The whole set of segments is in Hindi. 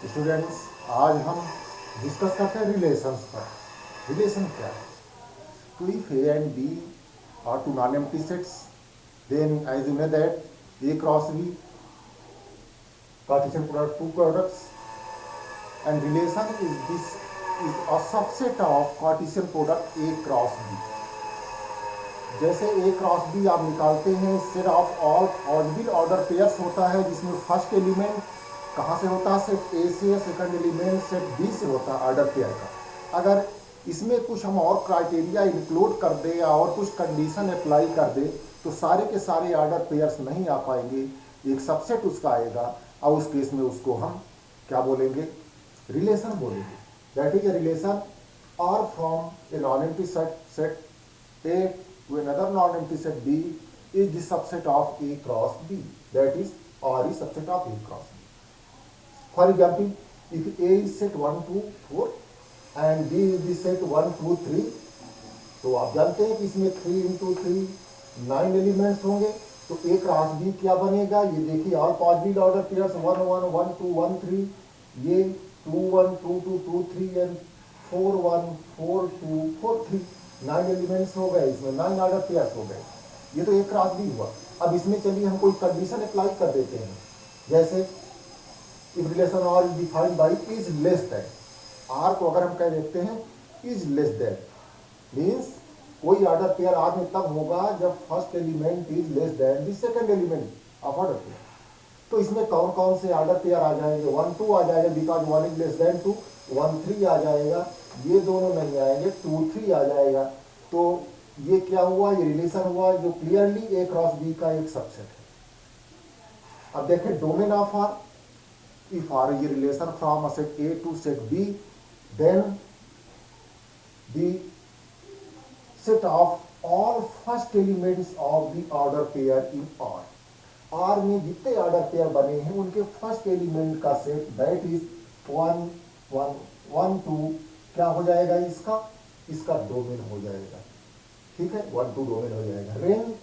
स्टूडेंट्स, आज हम डिस्कस करते हैं रिलेशंस पर। रिलेशन क्या है? तो if A and B are two non empty sets, then as you know that A cross B Cartesian product two products, and relation is this is a subset of Cartesian product A cross B. जैसे A क्रॉस B आप निकालते हैं, set of all positive order pairs होता है, जिसमें फर्स्ट एलिमेंट कहाँ से होता है? सेट ए से। सेकंड एलिमेंट सेट बी से होता है ऑर्डर पेयर का। अगर इसमें कुछ हम और क्राइटेरिया इंक्लूड कर दें या और कुछ कंडीशन अप्लाई कर दें तो सारे के सारे ऑर्डर पेयर्स नहीं आ पाएंगे, एक सबसेट उसका आएगा, और उस केस में उसको हम क्या बोलेंगे? रिलेशन बोलेंगे। दैट इज ए रिलेशन और from a non empty set A to another non-empty set B is the subset of A cross B. That is R is subset of A cross B. For example, if A is set 1, 2, 4 and B is the set 1, 2, 3, तो आप जानते हैं कि इसमें 3 into 3 9 एलिमेंट्स होंगे, तो A क्रॉस B क्या बनेगा? ये देखिए, ऑल पॉजिटिव ऑर्डर पेयर्स 1, 1, 1, 2, 1, 3, ये 2, 1, 2, 2, 2, 3 एंड 4, 1, 4, 2, 4, 3, 9 एलिमेंट्स हो गए, इसमें 9 ऑर्डर पेयर्स हो गए। ये तो एक क्रॉस भी हुआ। अब इसमें चलिए हम कोई कंडीशन अप्लाई कर देते हैं, जैसे if relation R is defined by is less than. R को अगर हम कह देते हैं इज लेस देन, मीन्स कोई ऑर्डर पेयर आर में तब होगा जब first element is less than the second element of order pair. तो इसमें कौन कौन से ऑर्डर पेयर आ जाएंगे? 1, 2 आ जाएगा, बिकॉज 1 इज लेस देन 2। 1, 3 आ जाएगा, ये दोनों नहीं आएंगे, 2, 3 आ जाएगा। तो ये क्या हुआ? ये रिलेशन हुआ जो क्लियरली ए क्रॉस बी का एक सबसेट है। अब देखें domain of R. If R ये relation from set A to set B, then the set of all first elements of the order pair in R. R में जितने ऑर्डर पेयर बने हैं उनके फर्स्ट एलिमेंट का सेट, दैट इज 1, 1, 1, 2 क्या हो जाएगा? इसका डोमेन हो जाएगा। ठीक है, 1, 2 डोमेन हो जाएगा। Then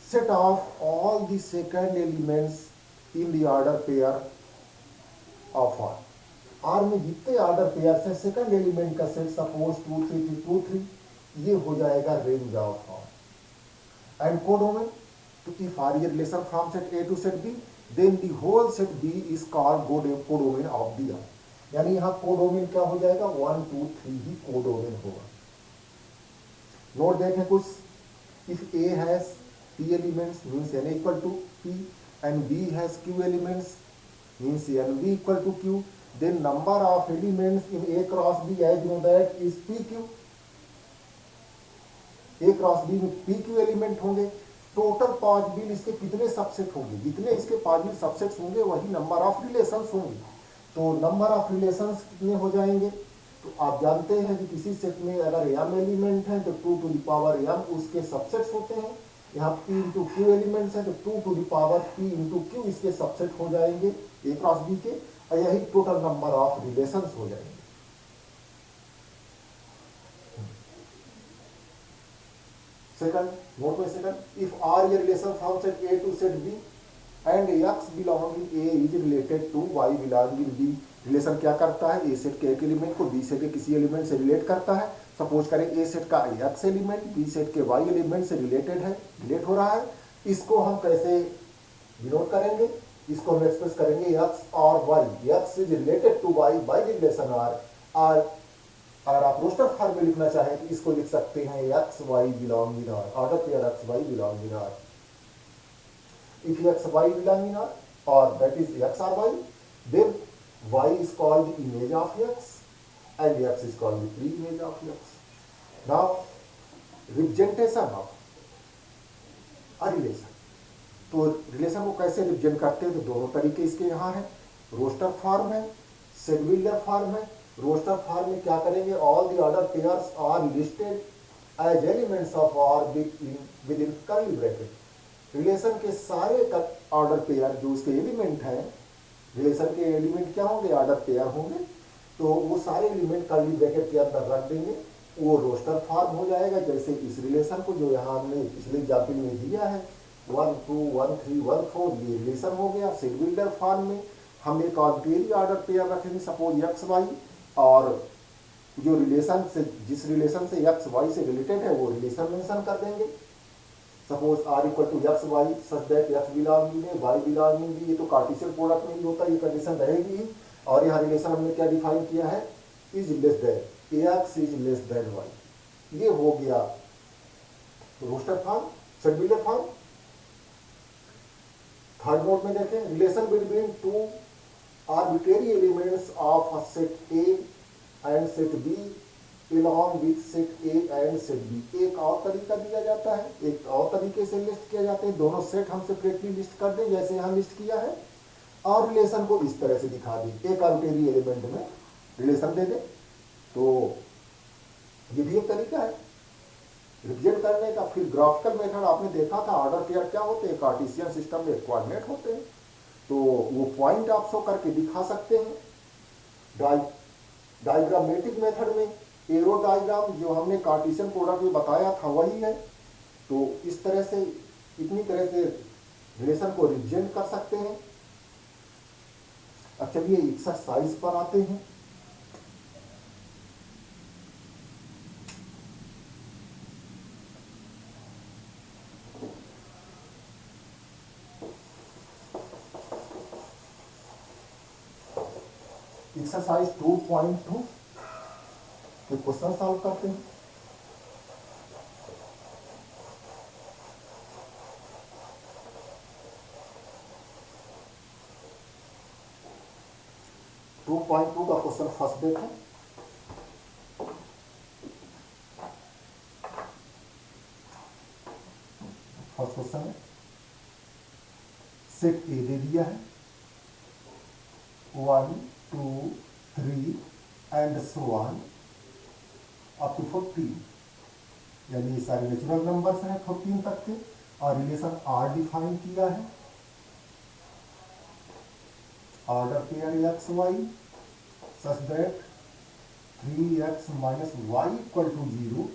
set of all the second elements in the order pair of R. R में जितने ऑर्डर पेयर हैं, सेकंड एलिमेंट का सेट, सपोज 2, 3, 2, 3, ये हो जाएगा range of R. And codomain, तो इफ आर ये relation from set A to set B, then the whole set B is called codomain of the R. यानी यहां कोडोमेन क्या हो जाएगा? 1, 2, 3 ही कोडोमेन होगा। नोट देखें कुछ। If A has p elements means n equal to p and b has q elements means nb equal to q, then number of elements in a cross b as no that is pq। a cross b में pq एलिमेंट होंगे। टोटल पॉजिटिव इसके कितने सबसेट होंगे? जितने इसके पॉजिटिव सबसेट्स होंगे वही नंबर ऑफ रिलेशंस होंगे। तो नंबर ऑफ रिलेशंस कितने हो जाएंगे? तो आप जानते हैं कि किसी सेट में अगर m एलिमेंट है तो 2 टू द पावर m उसके सबसेट्स होते हैं। यहाँ p इंटू q एलिमेंट्स है तो 2 to the power p into q इसके सबसेट हो जाएंगे a क्रॉस b के, और यही टोटल नंबर ऑफ रिलेशंस हो जाएंगे। सेकंड, नोट में सेकंड, इफ आर ये relation from set A to set B and x belonging A is related to y belonging b। रिलेशन क्या करता है? ए सेट के एक एलिमेंट को बी सेट के किसी एलिमेंट से रिलेट करता है। सपोज करें ए सेट का x एलिमेंट बी सेट के y एलिमेंट से रिलेट हो रहा है। इसको हम कैसे डिनोट करेंगे? इसको हम एक्सप्रेस करेंगे x और y। x is related to y by the relation r। अगर आप रोस्टर फॉर्म में लिखना चाहें तो इसको लिख सकते हैं x y belong in r, order pair x y belong in r। If x y belong in R, or that is x or y, then y is called the image of x and x is called the pre-image of x. Now, representation of a relation. तो रिलेशन को कैसे रिप्रेजेंट करते हैं? तो दोनों तरीके इसके यहाँ है। रोस्टर फॉर्म है, सेट बिल्डर फॉर्म है। रोस्टर फॉर्म में क्या करेंगे? All the order pairs are listed as elements of R within curly bracket. Relation के सारे ऑर्डर पेयर जो उसके एलिमेंट हैं, रिलेशन के एलिमेंट क्या होंगे? ऑर्डर पेयर होंगे। तो वो सारे एलिमेंट कर्ली ब्रैकेट के अंदर रख देंगे, वो रोस्टर फॉर्म हो जाएगा। जैसे इस रिलेशन को जो यहाँ हमने पिछले एग्जाम्पल में दिया है, 1, 2, 1, 3, 1, 4, ये रिलेशन हो गया सेट बिल्डर फॉर्म में। हम एक आर्बिट्रेरी ऑर्डर पेयर रखेंगे, सपोज एक्स वाई, और जो रिलेशन से, जिस रिलेशन से एक्स वाई से रिलेटेड है वो रिलेशन मेंशन कर देंगे। Suppose R equal to x y such that x belonging A y belonging B, ये तो कार्टेशियन प्रोडक्ट में ही होता है, ये कंडीशन रहेगी ही। और यहाँ रिलेशन हमने क्या डिफाइन किया है, is less than x is less than y. ये हो गया roster form, scheduler form. Third note में देखें, relation between two arbitrary elements of a set A and set B along with set A and set B। एक और तरीका दिया जाता है, एक और तरीके से लिस्ट किया जाते हैं, दोनों सेट हम सेपरेटली लिस्ट कर दें जैसे यहाँ लिस्ट किया है, और रिलेशन को इस तरह से दिखा दें, एक आर्बिट्रेरी एलिमेंट में रिलेशन दे दें। तो ये भी एक तरीका है रिप्रेजेंट करने का। फिर ग्राफिकल मेथड आपने देखा था, ऑर्डर पेयर क्या होते हैं, कार्टेशियन सिस्टम में कोऑर्डिनेट होते हैं, तो वो पॉइंट आप शो करके दिखा सकते हैं। डायग्रामेटिक मेथड में एरो डायग्राम जो हमने कार्टेशियन प्रोडक्ट में बताया था वही है। तो इस तरह से, इतनी तरह से रिलेशन को रिप्रेजेंट कर सकते हैं। अब चलिए एक्सरसाइज पर आते हैं। एक्सरसाइज 2.2 के क्वेश्चन सॉल्व करते हैं। टू पॉइंट टू का क्वेश्चन फर्स्ट देखें। फर्स्ट क्वेश्चन है, सेट ए दे दिया है 1 2 3 and so on up to 14, यानी ये सारे नेचुरल नंबर्स हैं 14 तक के, और रिलेशन आर डिफाइन किया है, order pair x y such that 3x minus y equal to 0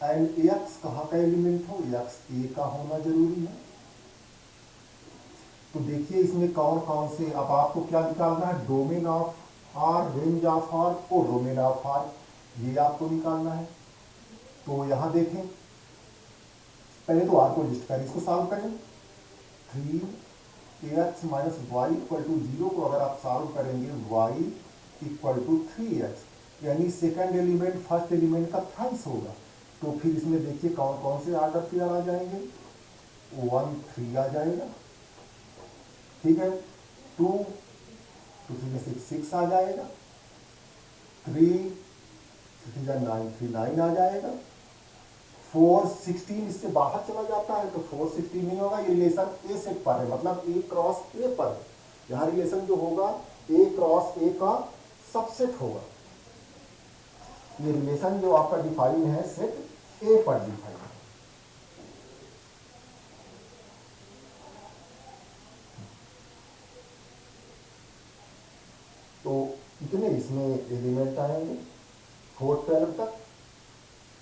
and x कहाँ का एलिमेंट हो, एक्स ए का होना जरूरी है। तो देखिए इसमें कौन कौन से, अब आपको क्या निकालना है, domain of R, range of R और डोमेन ऑफ आर, ये आपको निकालना है। तो यहां देखें, पहले तो आर को लिस्ट करें, इसको सॉल्व करें। 3x minus y equal to 0 को अगर आप सॉल्व करेंगे, y इक्वल टू 3x, यानी सेकंड एलिमेंट फर्स्ट एलिमेंट का थ्राइस होगा। तो फिर इसमें देखिए कौन कौन से ऑर्डर पेयर आ जाएंगे, 1 3 आ जाएगा, ठीक है, 2 3 में 6 आ जाएगा, 3 9 3 9 आ जाएगा, 4 16 इससे बाहर चला जाता है, तो 4 16 नहीं होगा, ये रिलेशन ए सेट पर है, मतलब ए क्रॉस ए पर। यहाँ रिलेशन जो होगा ए क्रॉस ए का सबसेट होगा। ये रिलेशन जो आपका डिफाइन है सेट ए पर डिफाइन है। तो इतने इसमें एलिमेंट आएंगे 4 12 तक।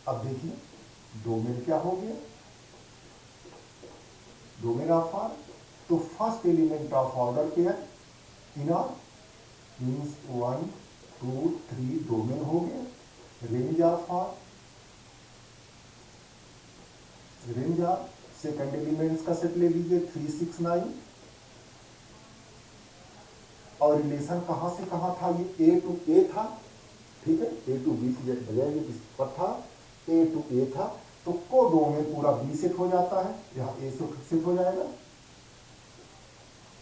अब देखिए डोमेन क्या हो गया, डोमेन ऑफ आर, तो first element of order pair in R means 1 2 3 domain हो गया। Range of R, range of second elements का सेट ले लीजिए 3 6 9, और रिलेशन कहां से कहां था, ये ए टू ए था, ठीक है, ए टू बी की बजाय ये पर था, ए टू ए था, तो को डोमेन पूरा बी सेट हो जाता है, यहाँ ए सेट हो जाएगा,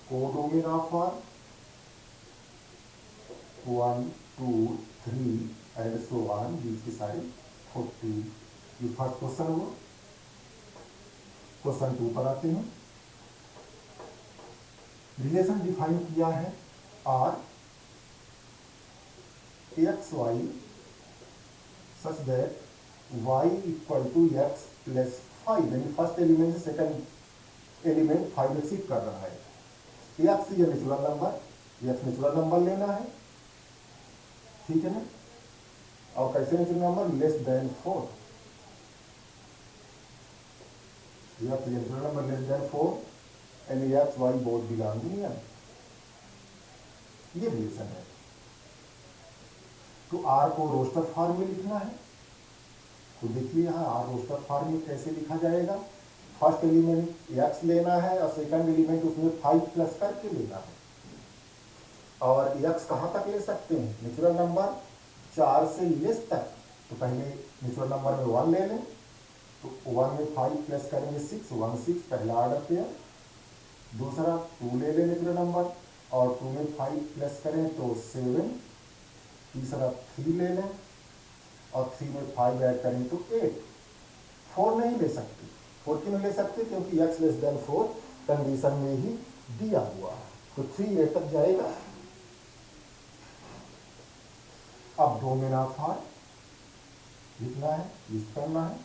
को domain of R 1 2 3 and so on, बीच के सारे 14। ये फर्स्ट क्वेश्चन हुआ। क्वेश्चन 2 पर आते हैं। रिलेशन डिफाइन किया है R x y such that y equal to x plus 5, यानी फर्स्ट एलिमेंट से सेकंड एलिमेंट 5 एक्सीड कर रहा है। एक्स ये natural number, x natural number लेना है, ठीक है ना, और कैसे natural number, less than 4, x natural number less than 4 and x y both belonging in. ये रिलेशन है। तो आर को रोस्टर फॉर्म में लिखना है, तो देखिए यहाँ आर रोस्टर फॉर्म में कैसे लिखा जाएगा। फर्स्ट एलिमेंट एक्स लेना है और सेकंड एलिमेंट उसमें 5 प्लस करके लेना है। और एक्स कहाँ तक ले सकते हैं, नेचुरल नंबर 4 से लेस तक। तो पहले नेचुरल नंबर में 1 ले लें, तो 1 में 5 प्लस करेंगे 6, 1 6 पहला ऑर्डर पेयर। दूसरा 2 ले लें नेचुरल नंबर और 2 में 5 प्लस करें तो 7। तीसरा 3 ले लें और 3 में 5 ऐड करें तो 8। 4 नहीं ले सकते। 4 क्यों नहीं ले सकते, क्योंकि x लेस देन 4 कंडीशन में ही दिया हुआ है। तो 3 8 तक जाएगा। अब डोमेन ऑफ आर लिखना है, लिस्ट करना है।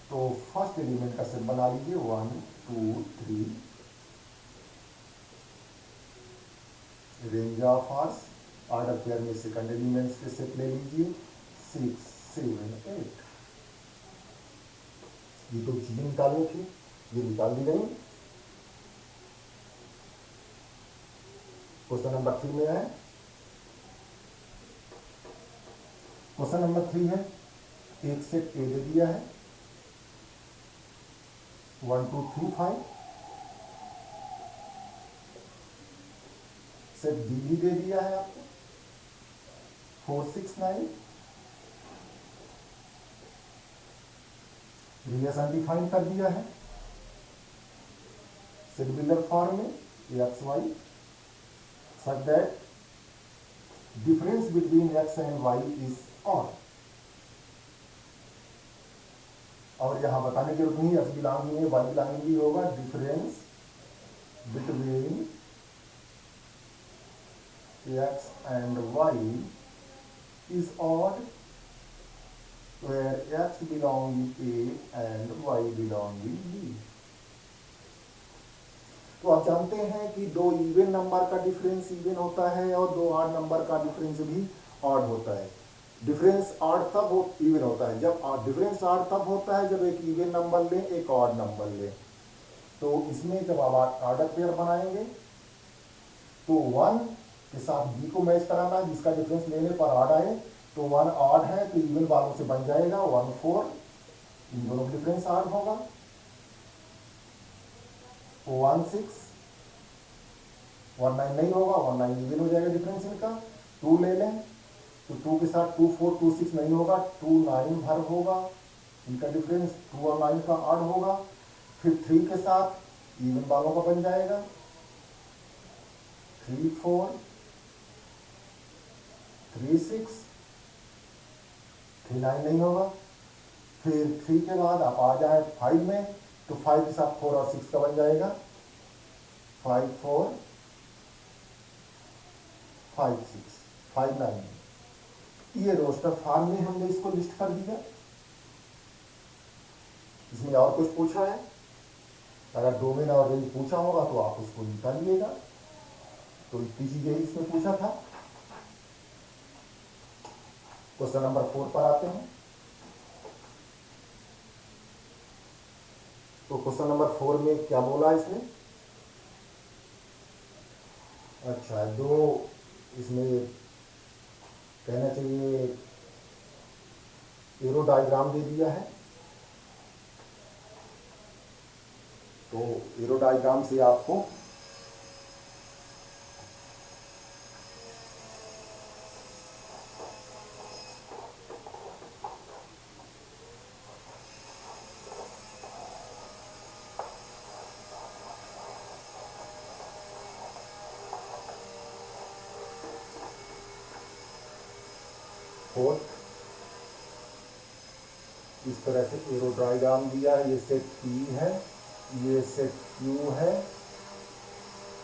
तो फर्स्ट एलिमेंट का सेट बना लीजिए 1 2 3। Range of R's order pair में सेकंड एलिमेंट्स के सेट ले लीजिए 6 7 8। ये तो चीजें निकालनी थी, ये निकाल दी गई। क्वेश्चन नंबर 3 में है। क्वेश्चन नंबर 3 है, एक सेट ए दे दिया है 1 2 3 5। सेट बी भी दे दिया है आपको 4 6 9। रिलेशन डिफाइन कर दिया है सेट बिल्डर फॉर्म में x y such that difference between x and y is odd। और यहां बताने की जरूरत नहीं, x बिलोंगिंग में y बिलोंगिंग भी होगा। Difference between x and y is odd where x belonging A and y belonging B। तो आप जानते हैं कि दो इवन नंबर का डिफरेंस इवन होता है और दो ऑड नंबर का डिफरेंस भी ऑड होता है। डिफरेंस ऑड तब इवन होता है जब डिफरेंस ऑड तब होता है जब एक इवन नंबर ले एक ऑड नंबर ले। तो इसमें जब आप ऑर्डर पेयर बनाएंगे तो 1 के साथ बी को मैच कराना, जिसका डिफरेंस लेने पर ऑड आए। तो 1 ऑड है तो इवन वालों से बन जाएगा 1 4, इन दोनों का डिफरेंस ऑड होगा। 1 6 1 9 नहीं होगा, 1 9 इवन हो जाएगा डिफरेंस इनका। 2 ले लें तो 2 के साथ 2 4 2 6 नहीं होगा, 2 9 भर होगा, इनका डिफरेंस 2 और 9 का ऑड होगा। फिर 3 के साथ इवन वालों का बन जाएगा 3 4 3 6 3 9 नहीं होगा। फिर 3 के बाद आप आ जाए 5 में तो 5 के साथ 4 और 6 का बन जाएगा 5 4 5 6 5 9। ये रोस्टर फॉर्म में हमने इसको लिस्ट कर दिया। इसमें और कुछ पूछा है, अगर डोमेन और रेंज पूछा होगा तो आप उसको निकालिएगा। तो इतनी चीजें इसमें पूछा था। क्वेश्चन नंबर 4 पर आते हैं। तो क्वेश्चन नंबर 4 में क्या बोला इसने, अच्छा दो इसमें कहना चाहिए एरो डायग्राम दे दिया है। तो एरो डायग्राम से आपको इस तरह से एरो डायग्राम दिया है। ये सेट P है, ये सेट Q है।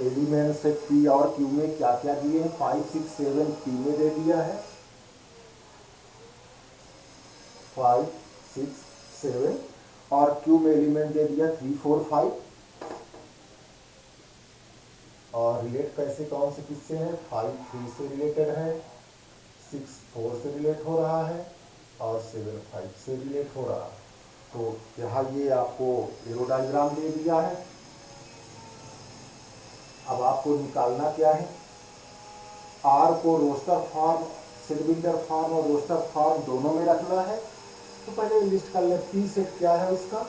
एलिमेंट सेट P और Q में क्या क्या दिए हैं, 5 6 7 P में दे दिया है 5 6 7 और Q में एलिमेंट दे दिया 3 4 5। और रिलेट कैसे कौन से किससे है, 5 3 से रिलेटेड है, 6 4 से रिलेट हो रहा है और 7 5 से रिलेट हो रहा है। तो यहाँ ये आपको एरो डायग्राम दे दिया है। अब आप आपको निकालना क्या है, आर को रोस्टर फॉर्म, सेडविंडर फॉर्म और रोस्टर फॉर्म दोनों में रखना है। तो पहले लिस्ट कर ले, पी सेट क्या है उसका,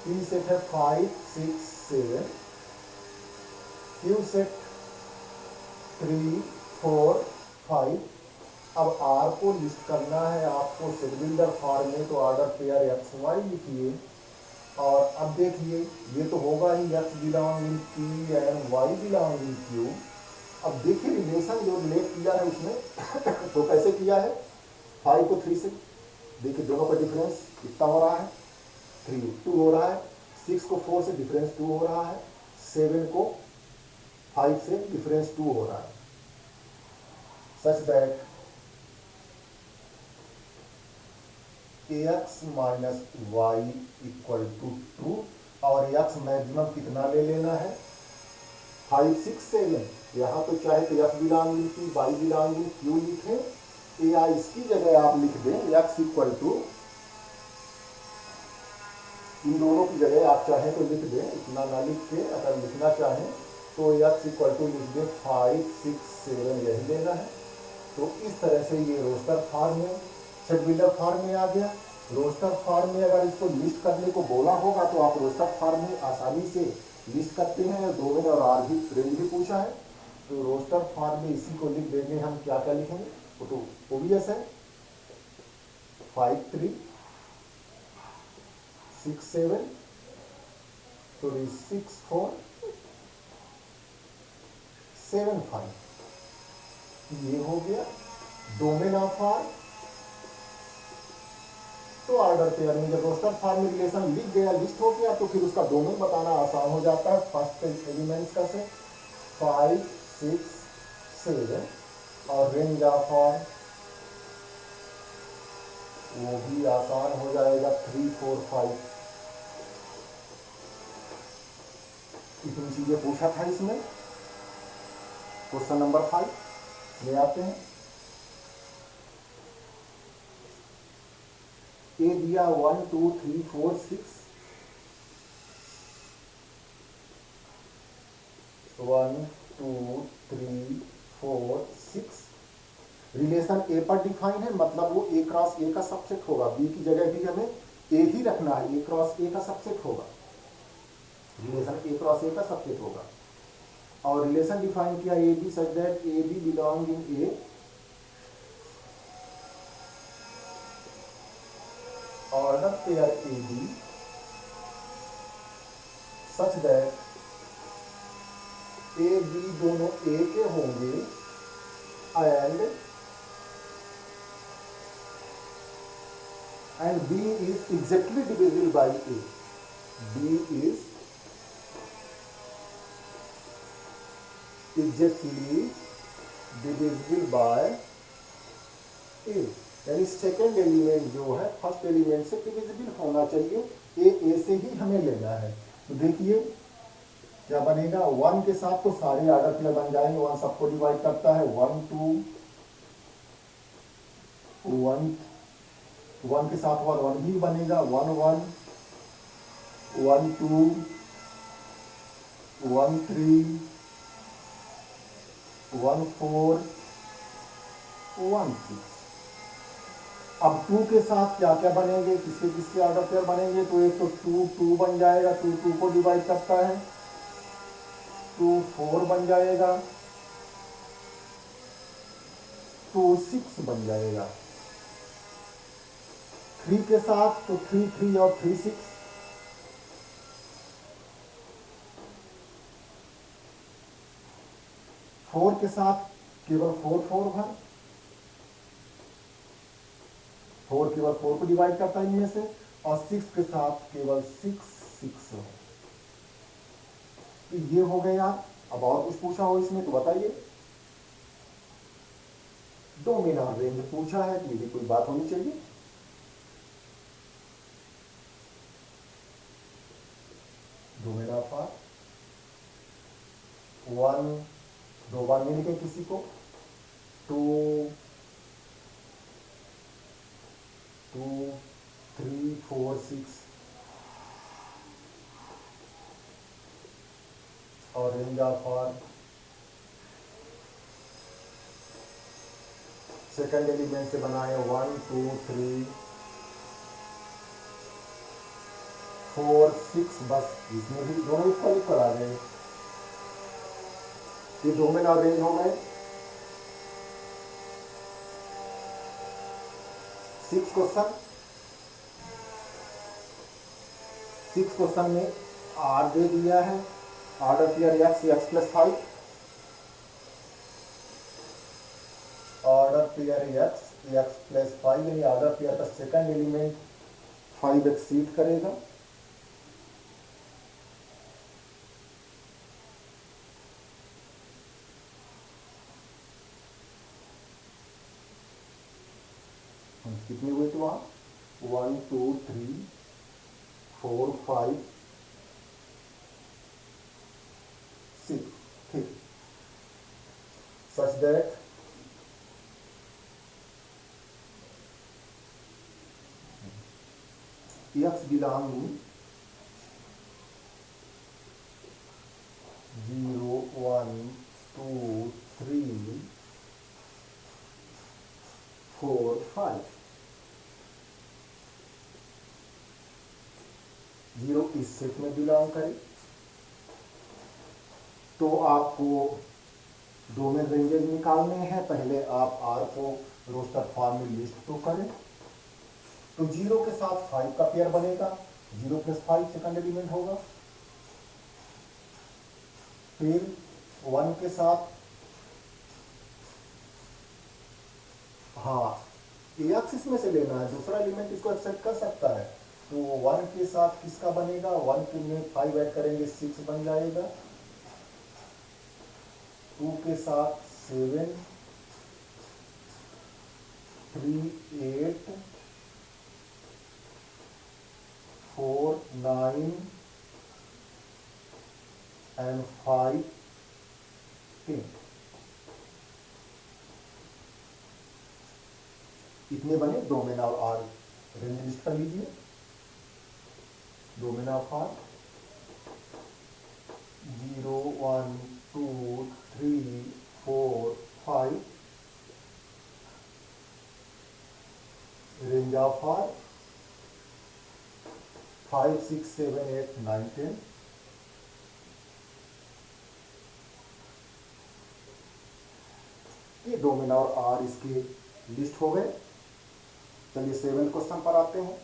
पी सेट है 5 6 7, क्यू सेट 3 4 5। अब आर को लिस्ट करना है आपको सेडविंडर फॉर्म में, तो ऑर्डर पेयर एक्स वाई लिखिए। और अब देखिए ये तो होगा ही x belong in P and y belong in Q. अब देखिए रिलेशन जो रिलेट किया है उसमें तो कैसे किया है, 5 को 3 से, देखिए दोनों का डिफरेंस कितना हो रहा है, 3 2 हो रहा है। 6 को 4 से डिफरेंस 2 हो रहा है। 7 को 5 से डिफरेंस 2 हो रहा है। Such that x minus y equal to 2, और एक्स मैक्सिमम कितना ले लेना है, 5 6 7। यहाँ तो चाहे तो x belong in P y belong in Q लिखें, या इसकी जगह आप लिख दें एक्स इक्वल टू, इन दोनों की जगह आप चाहें तो लिख दें, इतना ना लिख के अगर लिखना चाहें तो एक्स इक्वल टू लिख दें 5 6 7, यही लेना है। तो इस तरह से ये रोस्टर फॉर्म में, सेडविंडर फॉर्म में आ गया। रोस्टर फॉर्म में अगर इसको लिस्ट करने को बोला होगा तो आप रोस्टर फॉर्म में आसानी से लिस्ट करते हैं। डोमेन और आर भी रेंज भी पूछा है, तो रोस्टर फॉर्म में इसी को लिख देंगे हम। क्या क्या लिखेंगे, वो तो ओबियस है, 5 3 6 7, तो 6 4 7 5, ये हो गया डोमेन ऑफ आर। तो ऑर्डर पेयर में जब रोस्टर फॉर्म में रिलेशन लिख गया, लिस्ट हो गया, तो फिर उसका डोमेन बताना आसान हो जाता है। फर्स्ट एलिमेंट्स का सेट 5 6 7, और रेंज ऑफ आर वो भी आसान हो जाएगा, 3 4 5। इतनी चीजें पूछा था इसमें। क्वेश्चन नंबर 5 ले आते हैं। ए दिया 1 2 3 4 6, 1 2 3 4 6। रिलेशन ए पर डिफाइन है, मतलब वो ए क्रॉस ए का सबसेट होगा। बी की जगह भी हमें ए ही रखना है, ए क्रॉस ए का सबसेट होगा। रिलेशन ए क्रॉस ए का सबसेट होगा। और रिलेशन डिफाइन किया A B such that A B belong in A, order pair A B such that A B दोनों ए के होंगे, and B is exactly divisible by A. B is exactly divisible by A, यानी सेकेंड एलिमेंट जो है फर्स्ट एलिमेंट से डिविजिबल होना चाहिए। ए से ही हमें लेना है। तो देखिए क्या बनेगा, 1 के साथ तो सारे ऑर्डर पेयर बन जाएंगे, 1 सबको डिवाइड करता है, 1 2 1, 1 के साथ 1 1 भी बनेगा, 1 1 1 2 1 3 1 4 1 6। अब 2 के साथ क्या क्या बनेंगे, किसके किसके ऑर्डर पेयर बनेंगे, तो एक तो 2 2 बन जाएगा, 2 2 को डिवाइड करता है, 2 4 बन जाएगा, 2 6 बन जाएगा। 3 के साथ तो 3 3 और 3 6, 4 के साथ केवल 4 4 भर, 4 केवल 4 को डिवाइड करता है इनमें से, और 6 के साथ केवल 6 6 है। तो ये हो गया। अब और कुछ पूछा हो इसमें तो बताइए। डोमेन और रेंज पूछा है, ये भी कोई बात होनी चाहिए। डोमेन ऑफ आर 1 दो बार नहीं लिखे किसी को, 2 2 3 4 6, और range of R second element से बना है 1 2 3 4 6, बस इसमें भी दोनों इक्वल इक्वल आ गए। ये दो में अरेंज हो गए। 6 क्वेश्चन, 6 क्वेश्चन में आर दे दिया है, order pair x, x plus 5, order pair x, x plus 5, यानी ऑर्डर पेयर का सेकंड एलिमेंट 5 एक्सीड करेगा। कितने हुए थे वहां? 1 2 3 4 5 6, ठीक। सच दैट एक्स बिलोंग 0 1 2 3 4 5, 0 इस सेट में बिलोंग करे। तो आपको दो में रेंजेस निकालने हैं। पहले आप आर को रोस्टर फॉर्म में लिस्ट तो करें। तो 0 के साथ 5 का पेयर बनेगा, 0 प्लस 5 सेकंड एलिमेंट होगा। फिर 1 के साथ, हाँ एक्स इसमें से लेना है, दूसरा एलिमेंट इसको एक्सेप्ट कर सकता है। तो 1 के साथ किसका बनेगा? 1 के में 5 ऐड करेंगे 6 बन जाएगा। 2 के साथ 7 3 8 4 9 एंड 5 10, इतने बने। दो में नाउ आर रेंज लिस्ट कर लीजिए। दो में now R 0 1 2 3 4 5, range of R 5 6 7 8 9 10। ये दो में और आर इसके लिस्ट हो गए। चलिए 7 क्वेश्चन पर आते हैं।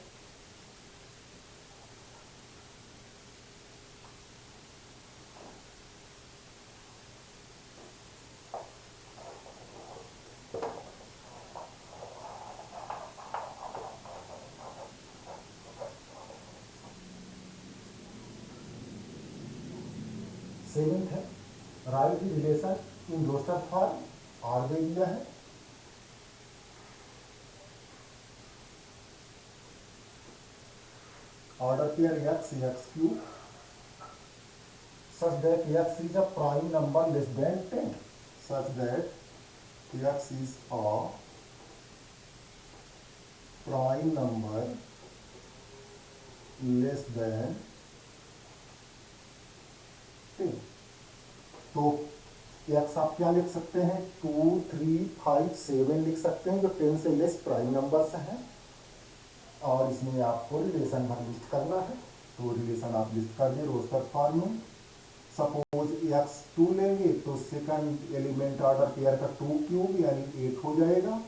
सेवेंथ है, write the relation in roster form, R दे दिया है। Order pair x x cube such that x is a prime number less than 10, such that x is a prime number less than 10। तो x आप क्या लिख सकते हैं? 2 3 5 7 लिख सकते हैं, जो 10 से लेस प्राइम नंबर्स हैं। और इसमें आपको रिलेशन भर लिस्ट करना है। तो रिलेशन आप लिस्ट कर दिए रोस्टर फॉर्म में। सपोज x2 लेंगे तो सेकंड एलिमेंट ऑर्डर पेयर का 2 क्यूब यानी 8 हो जाएगा।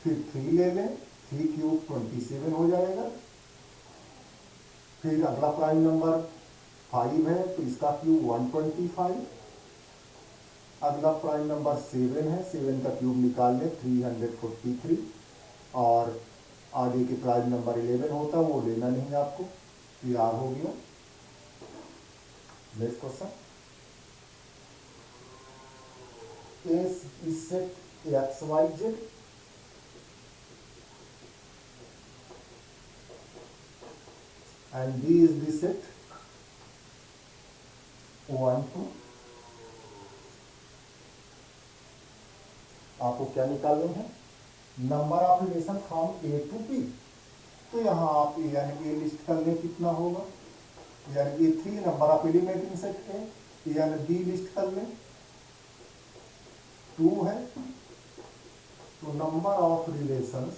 फिर 3 ले लें, 3 क्यूब 27 हो जाएगा। फिर अगला प्राइम नंबर 5 है तो इसका क्यूब 125। अगला प्राइम नंबर 7 है, 7 का क्यूब निकाल लें 343। और आगे के प्राइम नंबर 11 होता है, वो लेना नहीं आपको। तैयार हो गया। Next question, is set x y z and B is the set 1 2। आपको क्या निकालने हैं? Number of relation from A to B. तो यहाँ आप यानी ए लिस्ट कर लें, कितना होगा? यानी A 3 number of element in set A, यानी बी लिस्ट कर लें 2 है। तो number of relations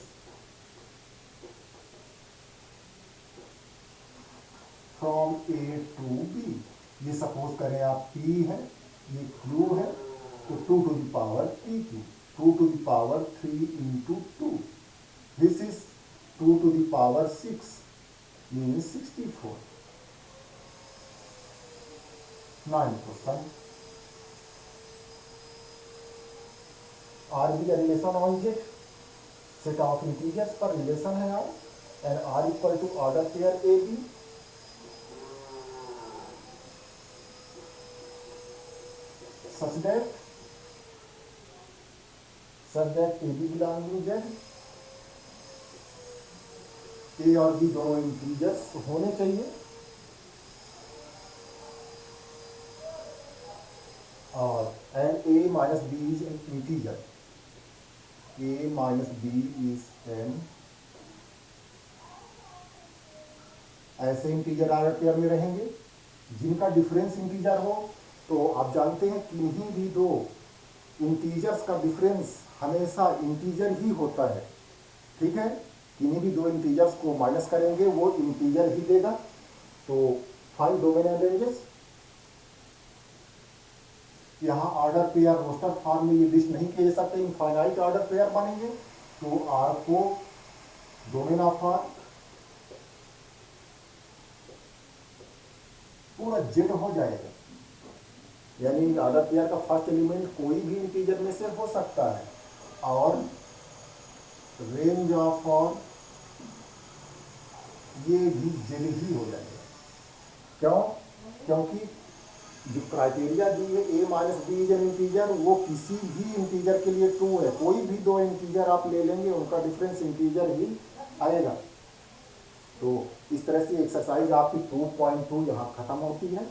from A to B, ये सपोज करें आप p है, ये q है, तो 2 to the power pq, 2 to the power 3 into 2, this is 2 to the power 6 means 64, 9%. R be relation on Z, set of integers पर रिलेशन है R, and R equal to order pair A B, such that A B belong to Z, A और बी दोनों इंटीजर्स होने चाहिए, और and A minus B is an integer, A minus B is an, ऐसे इंटीजर आर पेयर में रहेंगे जिनका डिफरेंस इंटीजर हो। तो आप जानते हैं किन्हीं भी दो इंटीजर्स का डिफरेंस हमेशा इंटीजर ही होता है, ठीक है, किन्हीं भी दो इंटीजर्स को माइनस करेंगे वो इंटीजर ही देगा। तो 5 डोमेन एंड रेंजेस, यहाँ ऑर्डर पेयर रोस्टर फॉर्म में ये लिस्ट नहीं किए जा सकते, इनफाइनाइट ऑर्डर पेयर बनेंगे। तो आर को डोमेन ऑफ आर पूरा जेड हो जाएगा, यानी ऑर्डर पेयर का फर्स्ट एलिमेंट कोई भी इंटीजर में से हो सकता है, और रेंज ऑफ और ये भी जेड ही हो जाएगा। क्यों? क्योंकि जो क्राइटेरिया दी है A minus B is an integer, वो किसी भी इंटीजर के लिए ट्रू है, कोई भी दो इंटीजर आप ले लेंगे उनका डिफरेंस इंटीजर ही आएगा। तो इस तरह से एक्सरसाइज आपकी 2.2 यहाँ खत्म होती है।